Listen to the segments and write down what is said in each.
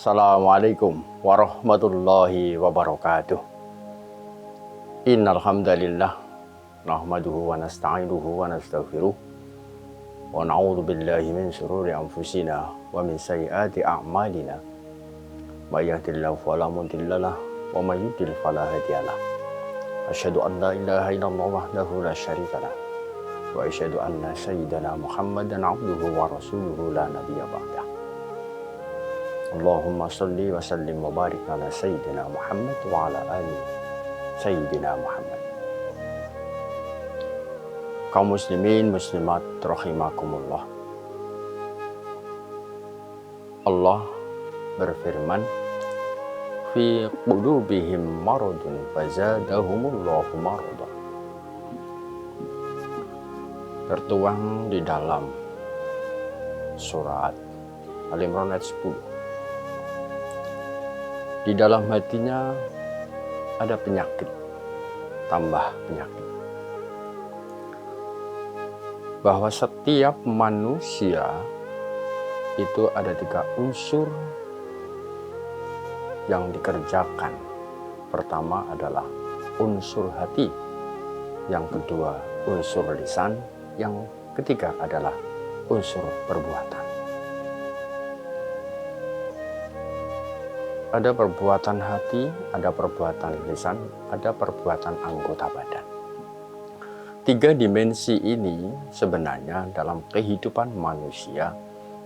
Assalamualaikum warahmatullahi wabarakatuh. Innal hamdalillah nahmaduhu wa nasta'inuhu wa nastaghfiruh wa na'udzu billahi min shururi anfusina wa min sayyiati a'malina. May yahdihillahu fala mudhillalah wa may yudhlil fala hadiyalah. Asyhadu an la ilaha illallah wahdahu la syarikalah wa asyhadu anna sayyidana Muhammadan 'abduhu wa rasuluhu la nabiyya ba'dah. Allahumma salli wa sallim wa barik ala sayyidina Muhammad wa ala ali sayyidina Muhammad. Kaum muslimin muslimat rahimakumullah. Allah berfirman, fi qulubihim maradun fazadahumullahu marada. Tertuang di dalam surat Al-Imran ayat 10. Di dalam hatinya ada penyakit, tambah penyakit. Bahwa setiap manusia itu ada 3 unsur yang dikerjakan. Pertama adalah unsur hati, yang kedua unsur lisan, yang ketiga adalah unsur perbuatan. Ada perbuatan hati, ada perbuatan lisan, ada perbuatan anggota badan. 3 dimensi ini sebenarnya dalam kehidupan manusia,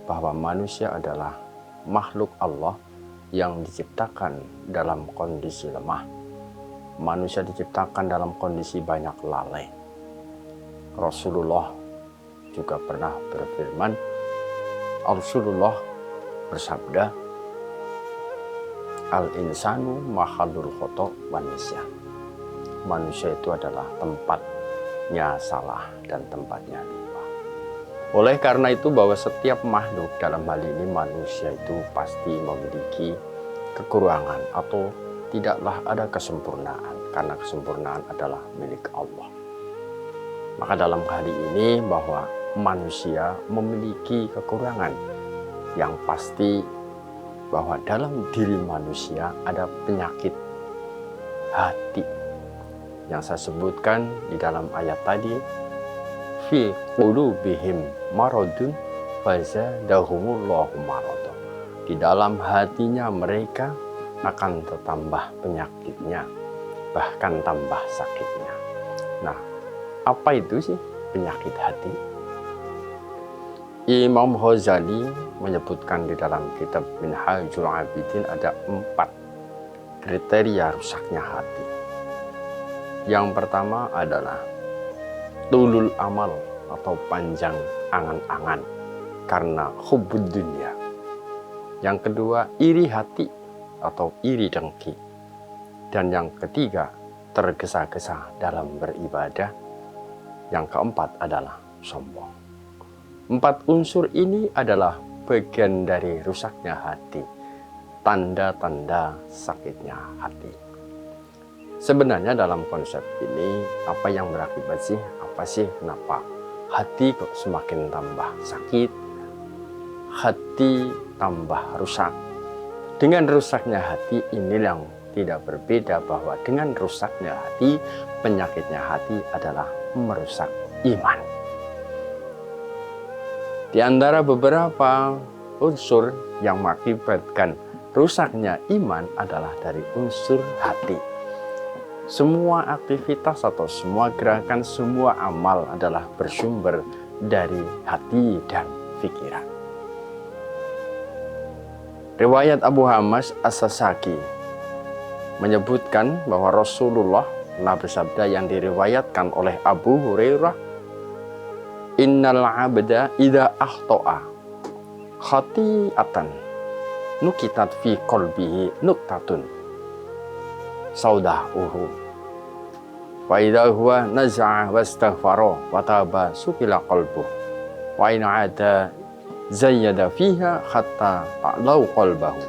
bahwa manusia adalah makhluk Allah yang diciptakan dalam kondisi lemah. Manusia diciptakan dalam kondisi banyak lalai. Rasulullah juga pernah berfirman, Rasulullah bersabda, Al-insanu mahallul khoto' wan nisyan. Manusia itu adalah tempatnya salah dan tempatnya lupa. Oleh karena itu bahwa setiap makhluk, dalam hal ini manusia, itu pasti memiliki kekurangan atau tidaklah ada kesempurnaan, karena kesempurnaan adalah milik Allah. Maka dalam kali ini bahwa manusia memiliki kekurangan, yang pasti bahwa dalam diri manusia ada penyakit hati yang saya sebutkan di dalam ayat tadi, fi qulubihim maradun fazadahumullahu marada. Di dalam hatinya mereka akan tertambah penyakitnya, bahkan tambah sakitnya. Nah, apa itu sih penyakit hati? Imam Ghazali menyebutkan di dalam kitab Minhajul Abidin ada 4 kriteria rusaknya hati. Yang pertama adalah tulul amal atau panjang angan-angan karena hubbud dunya. Yang kedua, iri hati atau iri dengki. Dan yang ketiga, tergesa-gesa dalam beribadah. Yang keempat adalah sombong. 4 unsur ini adalah bagian dari rusaknya hati, tanda-tanda sakitnya hati. Sebenarnya dalam konsep ini, apa yang berakibat sih? Apa sih kenapa hati kok semakin tambah sakit, hati tambah rusak? Dengan rusaknya hati ini yang tidak berbeda, bahwa dengan rusaknya hati, penyakitnya hati adalah merusak iman. Di antara beberapa unsur yang mengakibatkan rusaknya iman adalah dari unsur hati. Semua aktivitas atau semua gerakan, semua amal adalah bersumber dari hati dan pikiran. Riwayat Abu Hamas As-Sasaki menyebutkan bahwa Rasulullah pernah bersabda yang diriwayatkan oleh Abu Hurairah, Innal abda idza akhta'a khati'atan nukitat fi qalbihi nuktatun saudahuhu wa idza huwa naza'a wastaghfara wa taba sukila qalbuh wa in 'ada zayyada fiha hatta ta'lau qalbahu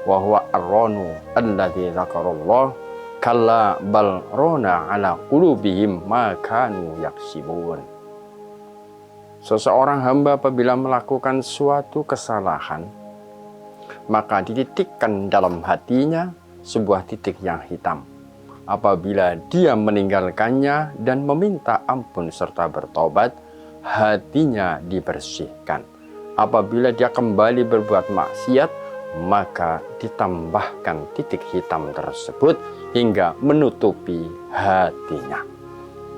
wa huwa ar-ranu alladzi dzakarallah kalla bal rana ala qulubihim ma kanu yaksibun. Seseorang hamba apabila melakukan suatu kesalahan, maka dititikkan dalam hatinya sebuah titik yang hitam. Apabila dia meninggalkannya dan meminta ampun serta bertobat, hatinya dibersihkan. Apabila dia kembali berbuat maksiat, maka ditambahkan titik hitam tersebut hingga menutupi hatinya.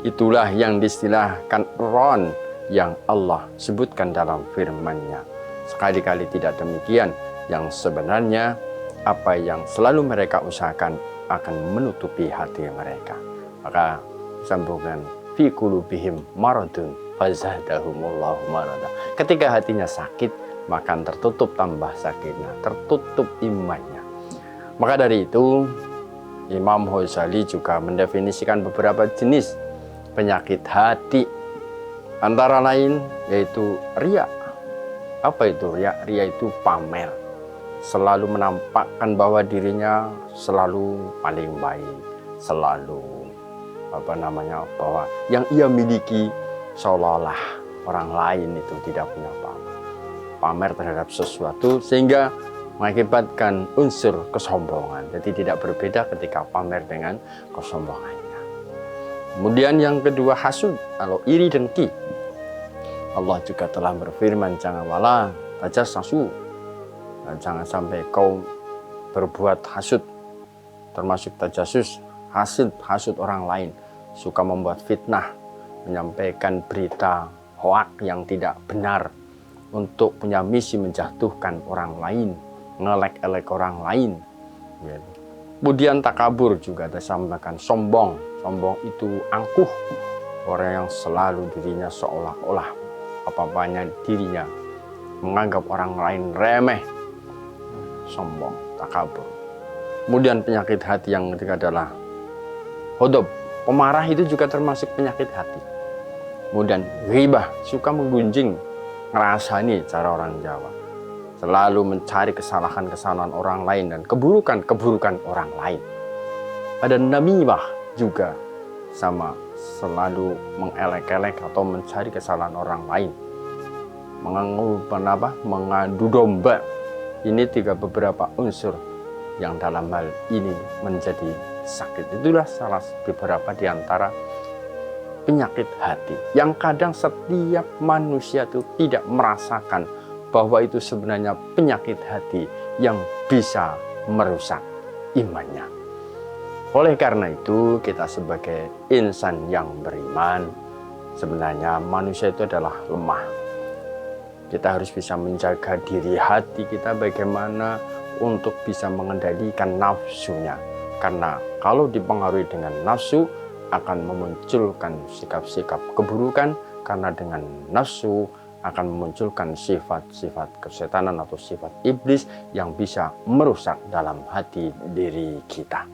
Itulah yang diistilahkan ron yang Allah sebutkan dalam firman-Nya. Sekali-kali tidak demikian, yang sebenarnya apa yang selalu mereka usahakan akan menutupi hati mereka. Maka sambungan fi qulubihim maradun fazadahumullahu marada. Ketika hatinya sakit, maka tertutup tambah sakitnya, tertutup imannya. Maka dari itu Imam Ghazali juga mendefinisikan beberapa jenis penyakit hati, antara lain yaitu riya. Apa itu riya? Riya itu pamer, selalu menampakkan bahwa dirinya selalu paling baik, selalu bahwa yang ia miliki seolah-olah orang lain itu tidak punya apa-apa. Pamer terhadap sesuatu sehingga mengakibatkan unsur kesombongan. Jadi tidak berbeda ketika pamer dengan kesombongannya. Kemudian yang kedua hasud atau iri dengki. Allah juga telah berfirman, janganlah tajassasu, jangan sampai kau berbuat hasud, termasuk tajassus, hasud orang lain, suka membuat fitnah, menyampaikan berita hoak yang tidak benar untuk punya misi menjatuhkan orang lain, ngelek-elek orang lain. Kemudian takabur juga disampaikan, sombong itu angkuh, orang yang selalu dirinya seolah-olah apa-apanya dirinya, menganggap orang lain remeh, sombong, takabur. Kemudian penyakit hati yang ketiga adalah hodob, pemarah itu juga termasuk penyakit hati. Kemudian ghibah, suka menggunjing, ngerasani cara orang Jawa, selalu mencari kesalahan-kesalahan orang lain dan keburukan-keburukan orang lain. Ada namimah juga sama, selalu mengelek-elek atau mencari kesalahan orang lain, mengadu domba. Ini beberapa unsur yang dalam hal ini menjadi sakit. Itulah salah beberapa di antara penyakit hati yang kadang setiap manusia itu tidak merasakan bahwa itu sebenarnya penyakit hati yang bisa merusak imannya. Oleh karena itu, kita sebagai insan yang beriman, sebenarnya manusia itu adalah lemah. Kita harus bisa menjaga diri hati kita bagaimana untuk bisa mengendalikan nafsunya. Karena kalau dipengaruhi dengan nafsu, akan memunculkan sikap-sikap keburukan, karena dengan nafsu akan memunculkan sifat-sifat kesetanan atau sifat iblis yang bisa merusak dalam hati diri kita.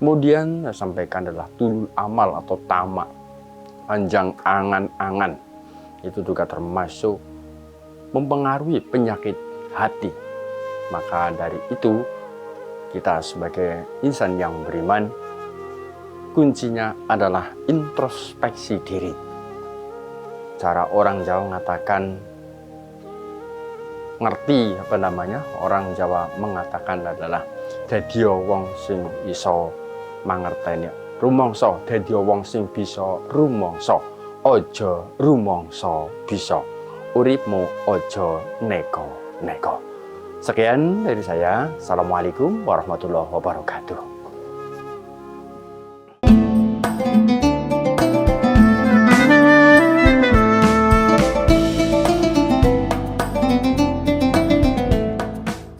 Kemudian saya sampaikan adalah tulul amal atau tamak, panjang angan-angan. Itu juga termasuk mempengaruhi penyakit hati. Maka dari itu kita sebagai insan yang beriman, kuncinya adalah introspeksi diri. Cara orang Jawa mengatakan, orang Jawa mengatakan adalah dadi wong sing iso mangerteni rumangsa, dadi wong sing bisa rumangsa, aja rumangsa bisa, uripmu aja neko-neko. Sekian dari saya. Assalamualaikum warahmatullahi wabarakatuh.